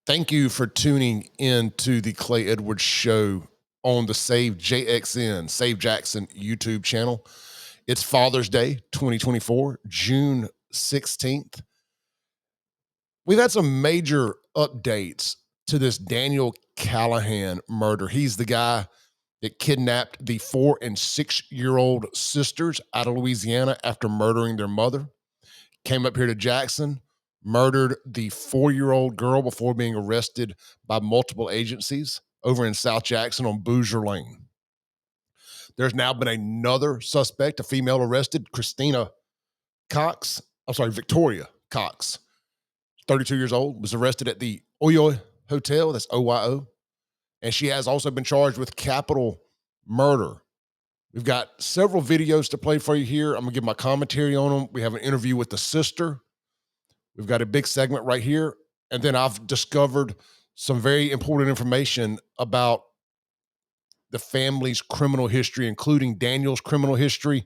Thank you for tuning in to the Clay Edwards Show on the Save JXN, Save Jackson YouTube channel. It's Father's Day 2024, June 16th. We've had some major updates to this Daniel Callihan murder. He's the guy that kidnapped the 4 and 6-year-old sisters out of Louisiana after murdering their mother. Came up here to Jackson, murdered the 4-year-old girl before being arrested by multiple agencies over in South Jackson on Boozer Lane. There's now been another suspect, a female arrested, Victoria Cox, 32 years old, was arrested at the Oyo Hotel, that's OYO, and she has also been charged with capital murder. We've got several videos to play for you here. I'm gonna give my commentary on them. We have an interview with the sister. We've got a big segment right here. And then I've discovered some very important information about the family's criminal history, including Daniel's criminal history.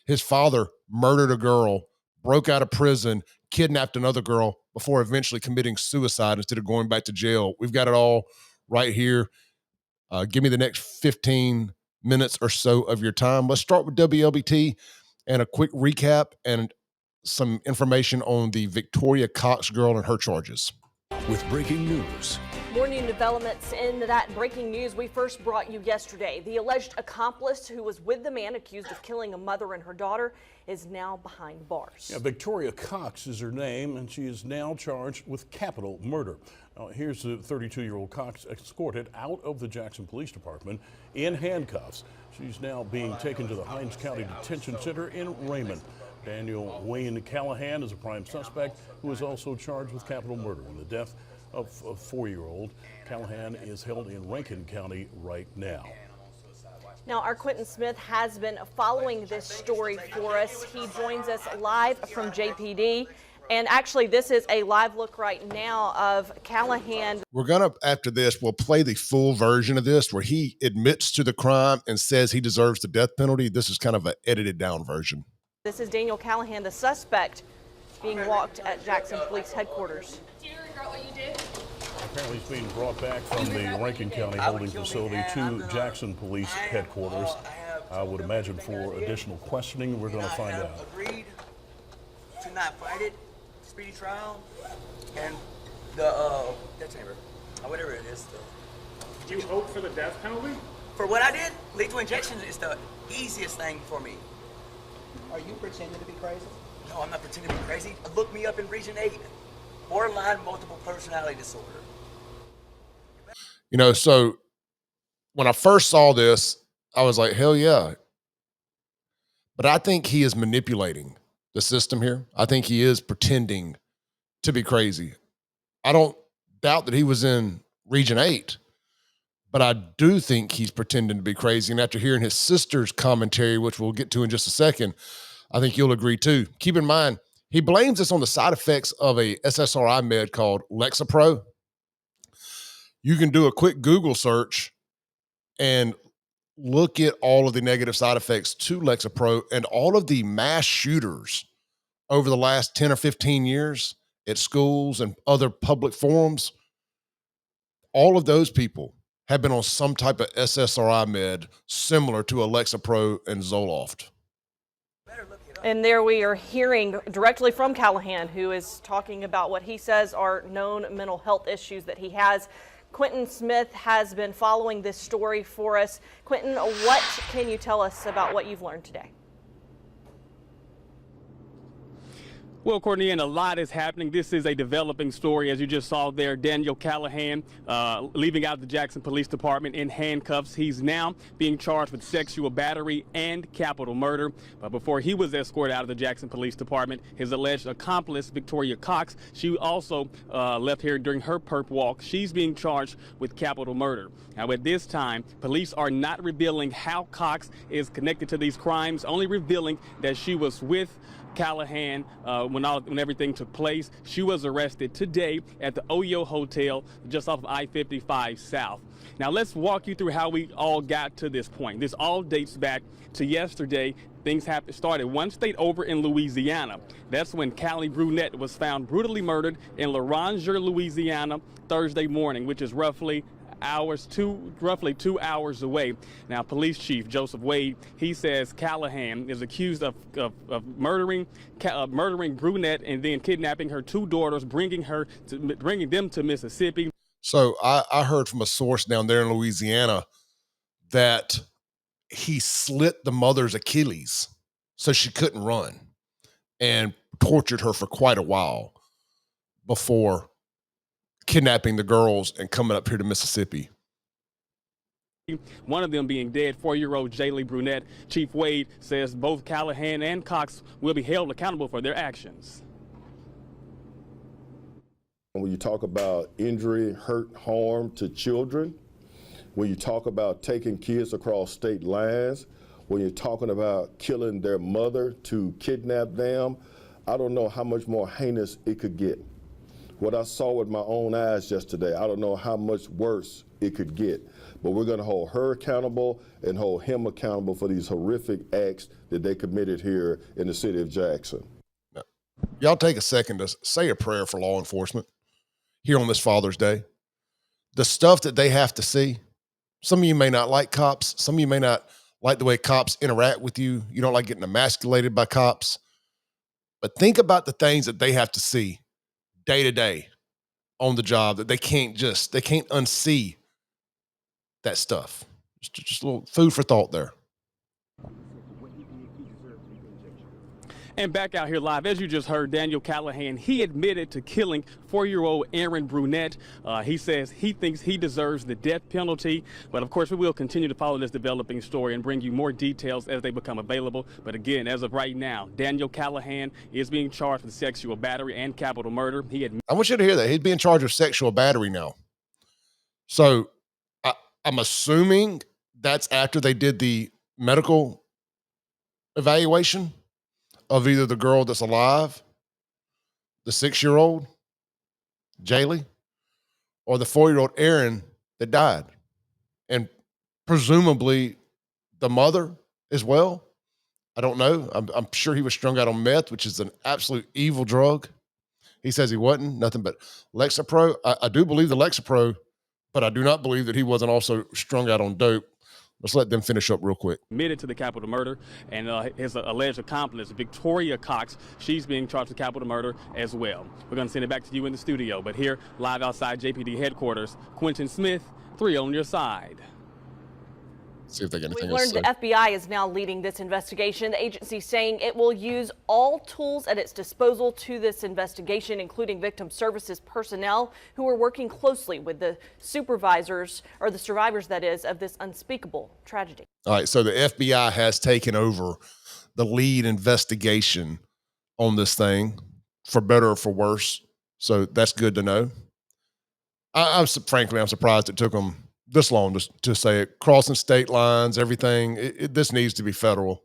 His father murdered a girl, broke out of prison, kidnapped another girl before eventually committing suicide instead of going back to jail. We've got it all right here. Give me the next 15 minutes or so of your time. Let's start with WLBT and a quick recap and some information on the Victoria Cox girl and her charges. With breaking news. More new developments in that breaking news we first brought you yesterday. The alleged accomplice who was with the man accused of killing a mother and her daughter is now behind bars. Yeah, Victoria Cox is her name, and she is now charged with capital murder. Now, here's the 32-year-old Cox escorted out of the Jackson Police Department in handcuffs. She's now being taken to the Hinds County Detention Center in Raymond. Daniel Wayne Callihan is a prime suspect who is also charged with capital murder in the death of a 4-year-old. Callihan is held in Rankin County right now. Now, our Quentin Smith has been following this story for us. He joins us live from JPD. And actually, this is a live look right now of Callihan. We're gonna, after this, we'll play the full version of this where he admits to the crime and says he deserves the death penalty. This is kind of an edited down version. This is Daniel Callihan, the suspect, being walked at Jackson Police Headquarters. Do you regret what you did? Apparently he's being brought back from the Rankin County holding facility to Jackson Police Headquarters. I would imagine for additional questioning. We're going to find out. Agreed to not fight it, speedy trial, and the death chamber, whatever it is. Do you hope for the death penalty? For what I did, lethal injection is the easiest thing for me. Are you pretending to be crazy? No, I'm not pretending to be crazy. Look me up in Region 8. Borderline multiple personality disorder. You know, so when I first saw this, I was like, hell yeah. But I think he is manipulating the system here. I think he is pretending to be crazy. I don't doubt that he was in Region 8, but I do think he's pretending to be crazy. And after hearing his sister's commentary, which we'll get to in just a second, I think you'll agree too. Keep in mind, he blames this on the side effects of a SSRI med called Lexapro. You can do a quick Google search and look at all of the negative side effects to Lexapro, and all of the mass shooters over the last 10 or 15 years at schools and other public forums, all of those people have been on some type of SSRI med similar to a Lexapro and Zoloft. And there we are hearing directly from Callihan, who is talking about what he says are known mental health issues that he has. Quentin Smith has been following this story for us. Quentin, what can you tell us about what you've learned today? Well, Courtney, and a lot is happening. This is a developing story, as you just saw there. Daniel Callihan leaving out the Jackson Police Department in handcuffs. He's now being charged with sexual battery and capital murder. But before he was escorted out of the Jackson Police Department, his alleged accomplice, Victoria Cox, she also left here during her perp walk. She's being charged with capital murder. Now, at this time, police are not revealing how Cox is connected to these crimes, only revealing that she was with Callihan, when everything took place. She was arrested today at the Oyo Hotel just off of I-55 South. Now let's walk you through how we all got to this point. This all dates back to yesterday. Things started one state over in Louisiana. That's when Callie Brunett was found brutally murdered in Loranger, Louisiana, Thursday morning, which is roughly 2 hours away. Now, Police Chief Joseph Wade, he says Callihan is accused of murdering Brunett and then kidnapping her two daughters, bringing them to Mississippi. So I heard from a source down there in Louisiana that he slit the mother's Achilles so she couldn't run and tortured her for quite a while before kidnapping the girls and coming up here to Mississippi. One of them being dead, 4-year-old Jalie Brunett. Chief Wade says both Callihan and Cox will be held accountable for their actions. When you talk about injury, hurt, harm to children, when you talk about taking kids across state lines, when you're talking about killing their mother to kidnap them, I don't know how much more heinous it could get. What I saw with my own eyes yesterday, I don't know how much worse it could get. But we're going to hold her accountable and hold him accountable for these horrific acts that they committed here in the city of Jackson. Now, y'all take a second to say a prayer for law enforcement here on this Father's Day. The stuff that they have to see. Some of you may not like cops. Some of you may not like the way cops interact with you. You don't like getting emasculated by cops. But think about the things that they have to see day to day on the job that they can't unsee that stuff. Just a little food for thought there. And back out here live, as you just heard, Daniel Callihan, he admitted to killing 4-year-old Erin Brunett. He says he thinks he deserves the death penalty. But of course, we will continue to follow this developing story and bring you more details as they become available. But again, as of right now, Daniel Callihan is being charged with sexual battery and capital murder. I want you to hear that. He'd be in charge of sexual battery now. So I'm assuming that's after they did the medical evaluation of either the girl that's alive, the 6-year-old, Jalie, or the 4-year-old Erin that died. And presumably the mother as well. I don't know. I'm sure he was strung out on meth, which is an absolute evil drug. He says he wasn't, nothing but Lexapro. I do believe the Lexapro, but I do not believe that he wasn't also strung out on dope. Let's let them finish up real quick. Admitted to the capital murder, and his alleged accomplice, Victoria Cox, she's being charged with capital murder as well. We're going to send it back to you in the studio, but here, live outside JPD headquarters, Quentin Smith, 3 on your side. See if they get anything We've else learned to say. the FBI is now leading this investigation. The agency saying it will use all tools at its disposal to this investigation, including victim services personnel who are working closely with the supervisors, or the survivors, that is, of this unspeakable tragedy. All right, so the FBI has taken over the lead investigation on this thing, for better or for worse. So that's good to know. Frankly, I'm surprised it took them this long to say it. Crossing state lines, everything. This needs to be federal.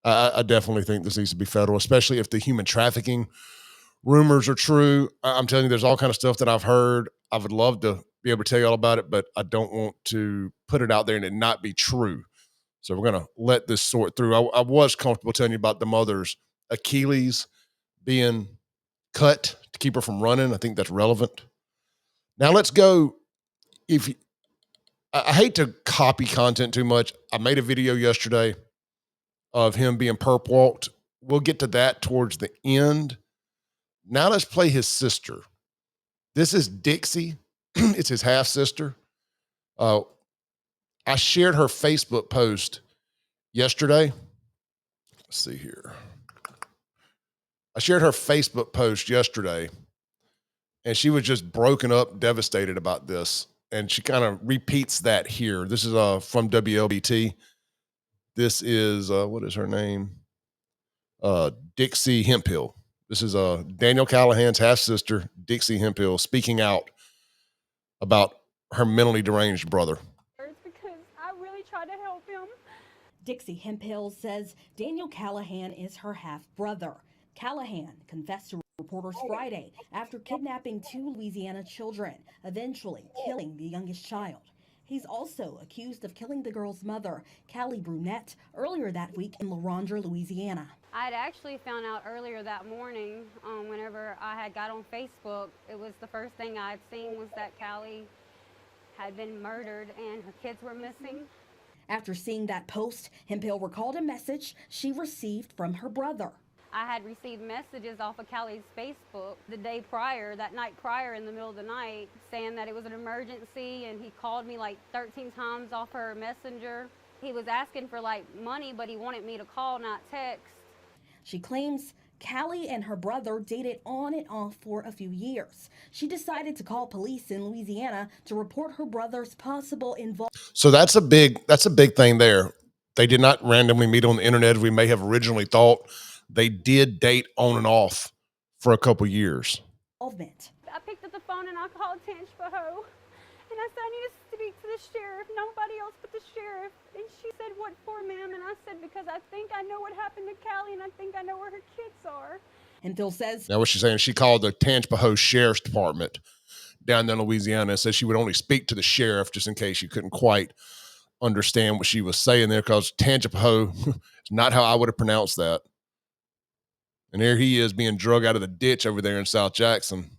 I definitely think this needs to be federal, especially if the human trafficking rumors are true. I'm telling you, there's all kind of stuff that I've heard. I would love to be able to tell you all about it, but I don't want to put it out there and it not be true. So we're going to let this sort through. I was comfortable telling you about the mother's Achilles being cut to keep her from running. I think that's relevant. Now let's go. I hate to copy content too much. I made a video yesterday of him being perp walked. We'll get to that towards the end. Now let's play his sister. This is Dixie. It's his half sister. I shared her Facebook post yesterday. Let's see here. I shared her Facebook post yesterday, and she was just broken up, devastated about this. And she kind of repeats that here. This is from WLBT. This is, what is her name? Dixie Hemphill. This is Daniel Callihan's half-sister, Dixie Hemphill, speaking out about her mentally deranged brother. Because I really tried to help him. Dixie Hemphill says Daniel Callihan is her half-brother. Callihan confessed to reporters Friday after kidnapping 2 Louisiana children, eventually killing the youngest child. He's also accused of killing the girl's mother, Callie Brunett, earlier that week in Loranger, Louisiana. I had actually found out earlier that morning, whenever I had got on Facebook, it was the first thing I had seen was that Callie had been murdered and her kids were missing. After seeing that post, Hemphill recalled a message she received from her brother. I had received messages off of Callie's Facebook the day prior, that night prior in the middle of the night, saying that it was an emergency, and he called me like 13 times off her messenger. He was asking for like money, but he wanted me to call, not text. She claims Callie and her brother dated on and off for a few years. She decided to call police in Louisiana to report her brother's possible involvement. So that's a big thing there. They did not randomly meet on the internet as we may have originally thought. They did date on and off for a couple years. I picked up the phone and I called Tanchbaho, and I said, I need to speak to the sheriff, nobody else but the sheriff. And she said, what for, ma'am? And I said, because I think I know what happened to Callie, and I think I know where her kids are. And Phil says, now what she's saying, she called the Tanchbaho Sheriff's Department down there in Louisiana and said she would only speak to the sheriff just in case she couldn't quite understand what she was saying there, because Tanchbaho is not how I would have pronounced that. And here he is being drug out of the ditch over there in South Jackson.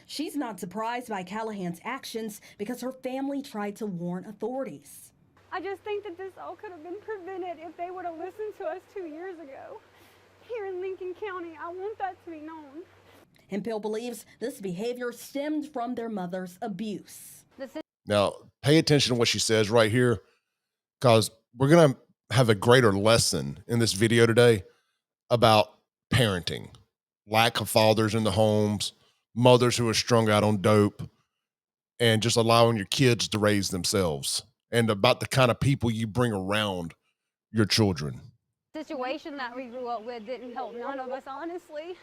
She's not surprised by Callihan's actions because her family tried to warn authorities. I just think that this all could have been prevented if they would have listened to us 2 years ago. Here in Lincoln County, I want that to be known. Hemphill believes this behavior stemmed from their mother's abuse. Now, pay attention to what she says right here, because we're going to have a greater lesson in this video today about parenting, lack of fathers in the homes, mothers who are strung out on dope, and just allowing your kids to raise themselves, and about the kind of people you bring around your children. The situation that we grew up with didn't help none of us, honestly.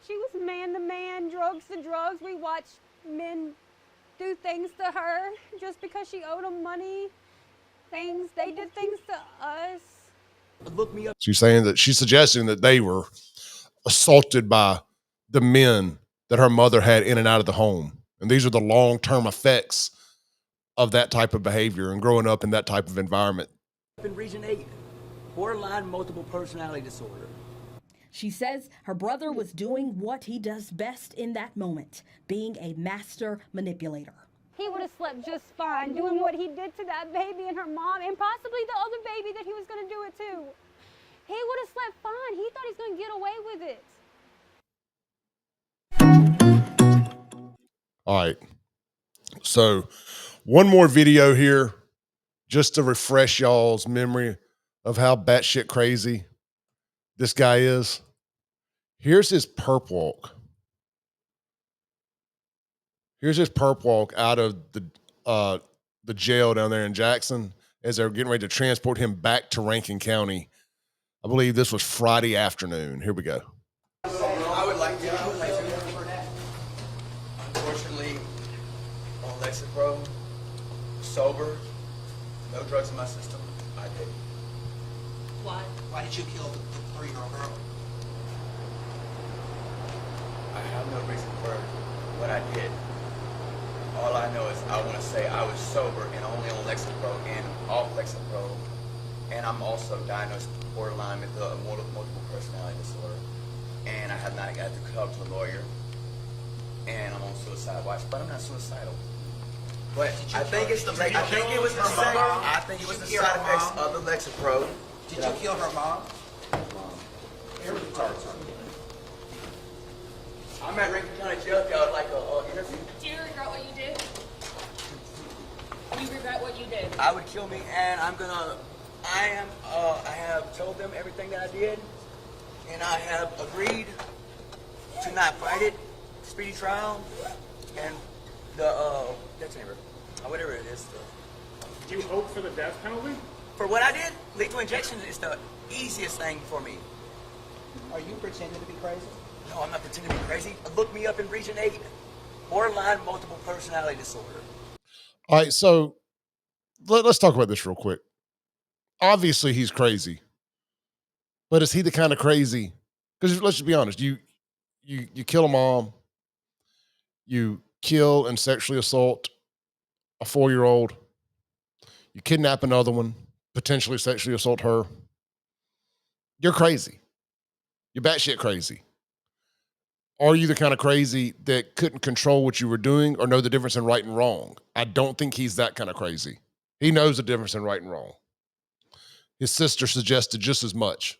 She was man to man, drugs to drugs. We watched men do things to her just because she owed them money. They did things to us. Look me up. She's saying that she's suggesting that they were assaulted by the men that her mother had in and out of the home. And these are the long-term effects of that type of behavior and growing up in that type of environment. In Region 8, borderline multiple personality disorder. She says her brother was doing what he does best in that moment, being a master manipulator. He would have slept just fine doing what he did to that baby and her mom, and possibly the other baby that he was going to do it to. He would have slept fine. He thought he was going to get away with it. All right. So one more video here just to refresh y'all's memory of how batshit crazy this guy is. Here's his perp walk. Here's his perp walk out of the jail down there in Jackson as they're getting ready to transport him back to Rankin County. I believe this was Friday afternoon. Here we go. I would like to. Unfortunately, on Lexapro, sober, no drugs in my system. I did. Why did you kill the 3-year-old girl? I have no reason for what I did. All I know is I want to say I was sober and only on Lexapro and off Lexapro, and I'm also diagnosed with borderline with multiple personality disorder, and I have not got to talk to a lawyer, and I'm on suicide watch, but I'm not suicidal. But I think it was the side effects of the Lexapro. Did you kill her mom? I'm at Rankin County Jail. Got like a interview. Do you regret what you did? Do you regret what you did? I would kill me, and I have told them everything that I did, and I have agreed to not fight it, speedy trial, and the death chamber, whatever it is. Do you hope for the death penalty? For what I did, lethal injection is the easiest thing for me. Are you pretending to be crazy? No, I'm not pretending to be crazy. Look me up in Region 8, borderline multiple personality disorder. All right, so let's talk about this real quick. obviously he's crazy, but is he the kind of crazy? Because let's just be honest, you kill a mom, you kill and sexually assault a 4-year-old, you kidnap another one, potentially sexually assault her. You're crazy. You're batshit crazy. Are you the kind of crazy that couldn't control what you were doing or know the difference in right and wrong? I don't think he's that kind of crazy. He knows the difference in right and wrong. His sister suggested just as much.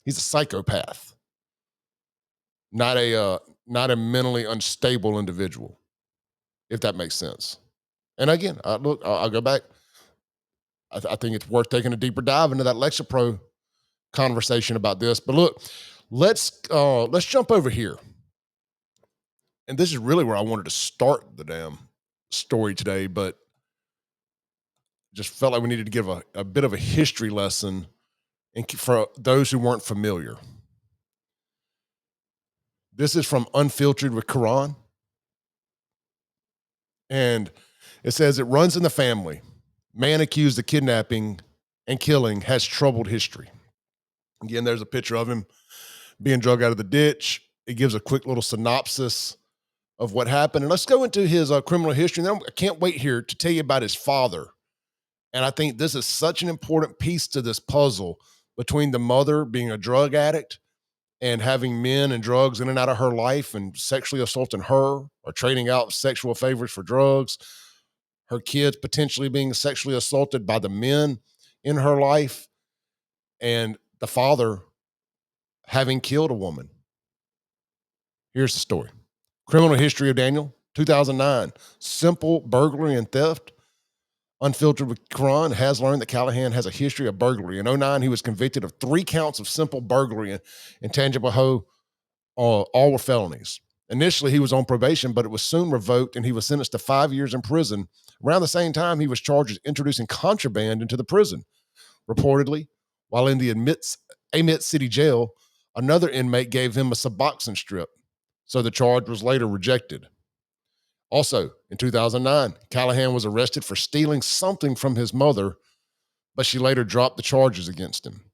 He's a psychopath, not a mentally unstable individual, if that makes sense. And again, I'll go back. I think it's worth taking a deeper dive into that Lexapro conversation about this. But look, let's jump over here. And this is really where I wanted to start the damn story today, but just felt like we needed to give a bit of a history lesson for those who weren't familiar. This is from Unfiltered with Quran. And it says, it runs in the family. Man accused of kidnapping and killing has troubled history. Again, there's a picture of him being drug out of the ditch. It gives a quick little synopsis of what happened. And let's go into his criminal history. And then I can't wait here to tell you about his father. And I think this is such an important piece to this puzzle between the mother being a drug addict and having men and drugs in and out of her life and sexually assaulting her or trading out sexual favors for drugs, her kids potentially being sexually assaulted by the men in her life, and the father having killed a woman. Here's the story. Criminal history of Daniel, 2009, simple burglary and theft. Unfiltered with Quran has learned that Callihan has a history of burglary. In 2009, he was convicted of 3 counts of simple burglary in Tangible Ho. All were felonies. Initially, he was on probation, but it was soon revoked, and he was sentenced to 5 years in prison. Around the same time, he was charged with introducing contraband into the prison. Reportedly, while in the Amit City Jail, another inmate gave him a Suboxone strip, so the charge was later rejected. Also, in 2009, Callihan was arrested for stealing something from his mother, but she later dropped the charges against him.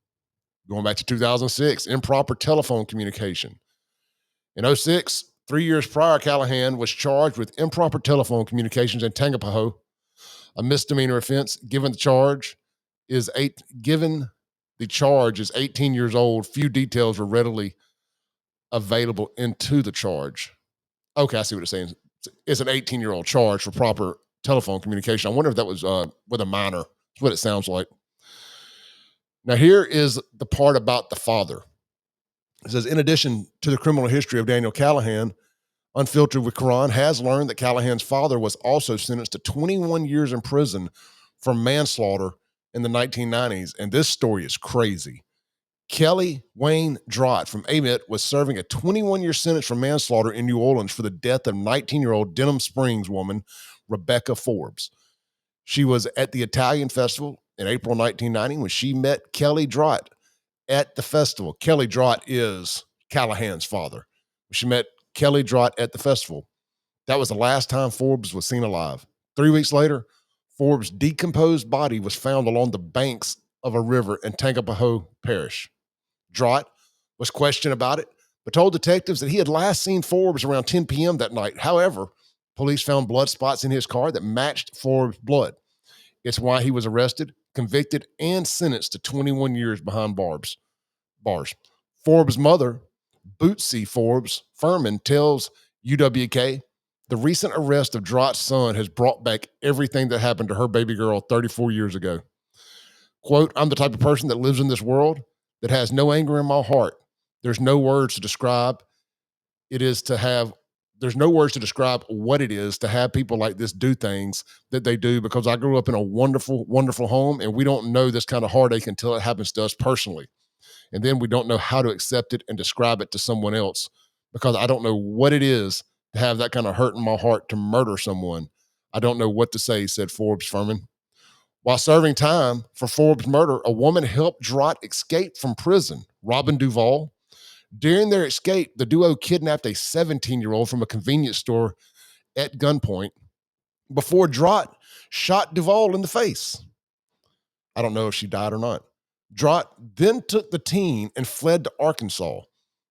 Going back to 2006, improper telephone communication. In 2006, 3 years prior, Callihan was charged with improper telephone communications in Tangipahoa, a misdemeanor offense. Given the charge is 18 years old, few details were readily available into the charge. Okay, I see what it's saying. It's an 18-year-old charge for proper telephone communication. I wonder if that was with a minor. That's what it sounds like. Now, here is the part about the father. It says, in addition to the criminal history of Daniel Callihan, Unfiltered with Quran has learned that Callahan's father was also sentenced to 21 years in prison for manslaughter in the 1990s. And this story is crazy. Kelly Wayne Drott from Amit was serving a 21-year sentence for manslaughter in New Orleans for the death of 19-year-old Denham Springs woman, Rebecca Forbes. She was at the Italian festival in April 1990 when she met Kelly Drott at the festival. Kelly Drott is Callahan's father. She met Kelly Drott at the festival. That was the last time Forbes was seen alive. 3 weeks later, Forbes' decomposed body was found along the banks of a river in Tangipahoa Parish. Drott was questioned about it, but told detectives that he had last seen Forbes around 10 p.m. that night. However, police found blood spots in his car that matched Forbes' blood. It's why he was arrested, convicted, and sentenced to 21 years behind bars. Forbes' mother, Bootsy Forbes Furman, tells UWK, the recent arrest of Drott's son has brought back everything that happened to her baby girl 34 years ago. Quote, I'm the type of person that lives in this world that has no anger in my heart. There's no words to describe there's no words to describe what it is to have people like this do things that they do, because I grew up in a wonderful, wonderful home, and we don't know this kind of heartache until it happens to us personally. And then we don't know how to accept it and describe it to someone else, because I don't know what it is to have that kind of hurt in my heart to murder someone. I don't know what to say, said Forbes Furman. While serving time for Forbes' murder, a woman helped Drott escape from prison, Robin Duvall. During their escape, the duo kidnapped a 17-year-old from a convenience store at gunpoint before Drott shot Duvall in the face. I don't know if she died or not. Drott then took the teen and fled to Arkansas.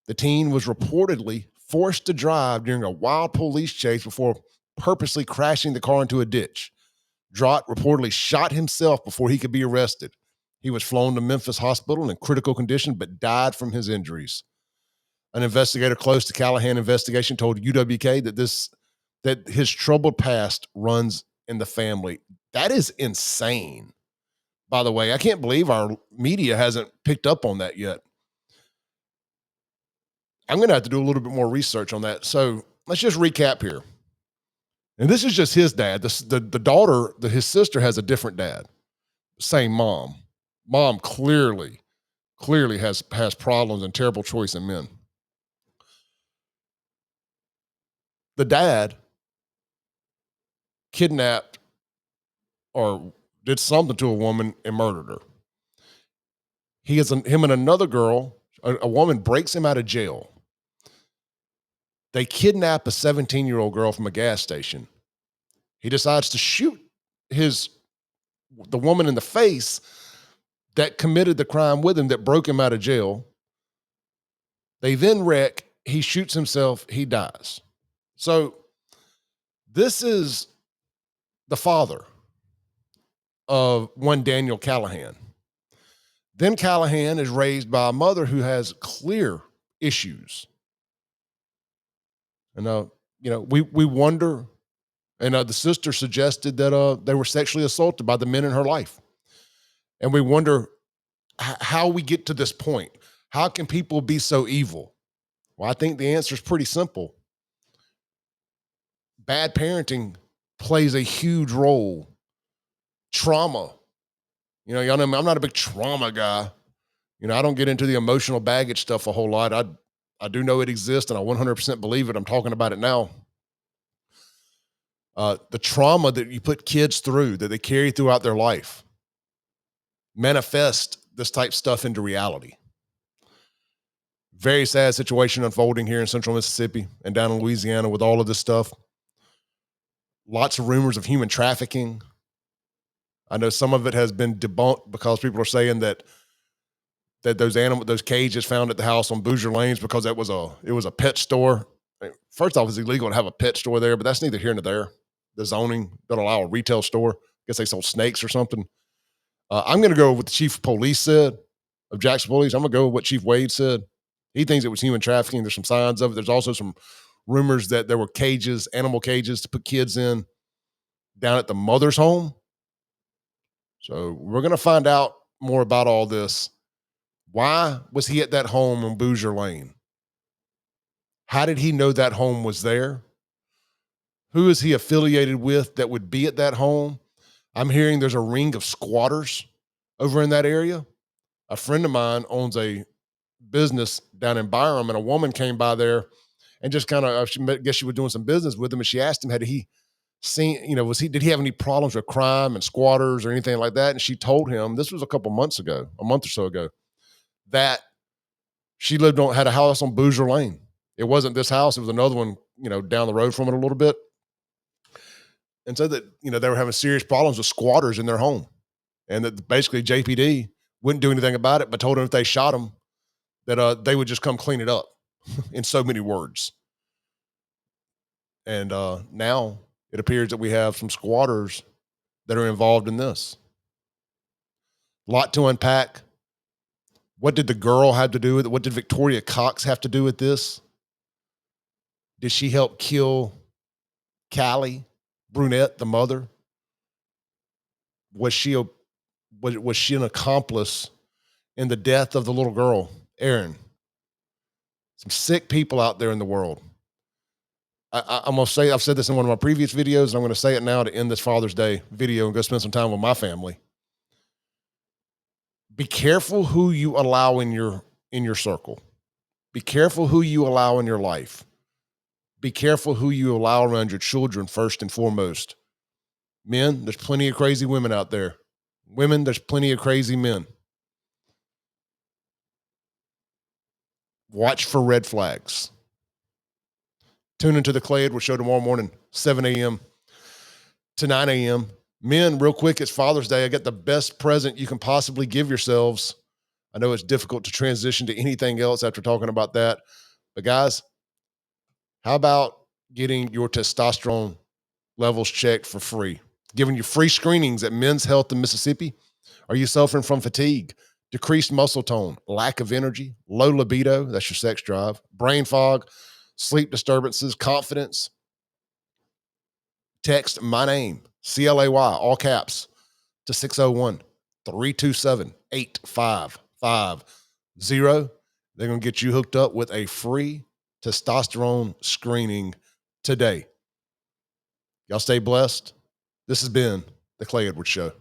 The teen was reportedly forced to drive during a wild police chase before purposely crashing the car into a ditch. Drott reportedly shot himself before he could be arrested. He was flown to Memphis Hospital in critical condition, but died from his injuries. An investigator close to Callihan investigation told UWK that his troubled past runs in the family. That is insane. By the way, I can't believe our media hasn't picked up on that yet. I'm going to have to do a little bit more research on that. So let's just recap here. And this is just his dad. The daughter, his sister has a different dad. Same mom. Mom clearly has problems and terrible choice in men. The dad kidnapped or did something to a woman and murdered her. Him and another girl, a woman breaks him out of jail. They kidnap a 17-year-old girl from a gas station. He decides to shoot the woman in the face that committed the crime with him, that broke him out of jail. They then wreck. He shoots himself. He dies. So this is the father of one Daniel Callihan. Then Callihan is raised by a mother who has clear issues. And, we wonder, and the sister suggested that they were sexually assaulted by the men in her life. And we wonder how we get to this point. How can people be so evil? Well, I think the answer is pretty simple. Bad parenting plays a huge role. Trauma. Y'all know me, I'm not a big trauma guy. I don't get into the emotional baggage stuff a whole lot. I do know it exists, and I 100% believe it. I'm talking about it now. The trauma that you put kids through, that they carry throughout their life, manifest this type stuff into reality. Very sad situation unfolding here in central Mississippi and down in Louisiana with all of this stuff. Lots of rumors of human trafficking. I know some of it has been debunked because people are saying that those cages found at the house on Bouger Lanes, because it was a pet store. First off, it's illegal to have a pet store there, but that's neither here nor there. The zoning don't allow a retail store. I guess they sold snakes or something. I'm going to go with what the chief of police said of Jackson Police. I'm going to go with what Chief Wade said. He thinks it was human trafficking. There's some signs of it. There's also some rumors that there were cages, animal cages to put kids in down at the mother's home. So we're going to find out more about all this. Why was he at that home on Bouger Lane? How did he know that home was there? Who is he affiliated with that would be at that home? I'm hearing there's a ring of squatters over in that area. A friend of mine owns a business down in Byram, and a woman came by there and just kind of, I guess she was doing some business with him, and she asked him, had he seen, did he have any problems with crime and squatters or anything like that? And she told him, this was a month or so ago, that she had a house on Bouger Lane. It wasn't this house. It was another one, down the road from it a little bit. And so that, they were having serious problems with squatters in their home. And that basically JPD wouldn't do anything about it, but told them if they shot them, that they would just come clean it up in so many words. And now it appears that we have some squatters that are involved in this. A lot to unpack. What did the girl have to do with it? What did Victoria Cox have to do with this? Did she help kill Callie Brunett, the mother? Was she an accomplice in the death of the little girl, Erin? Some sick people out there in the world. I'm going to say, I've said this in one of my previous videos, and I'm going to say it now to end this Father's Day video and go spend some time with my family. Be careful who you allow in your circle. Be careful who you allow in your life. Be careful who you allow around your children first and foremost. Men, there's plenty of crazy women out there. Women, there's plenty of crazy men. Watch for red flags. Tune into the Clay Edwards Show tomorrow morning, 7 a.m. to 9 a.m. Men, real quick, it's Father's Day. I got the best present you can possibly give yourselves. I know it's difficult to transition to anything else after talking about that. But guys, how about getting your testosterone levels checked for free? Giving you free screenings at Men's Health in Mississippi. Are you suffering from fatigue, decreased muscle tone, lack of energy, low libido, that's your sex drive, brain fog, sleep disturbances, confidence? Text my name, CLAY, all caps, to 601-327-8550. They're going to get you hooked up with a free testosterone screening today. Y'all stay blessed. This has been the Clay Edwards Show.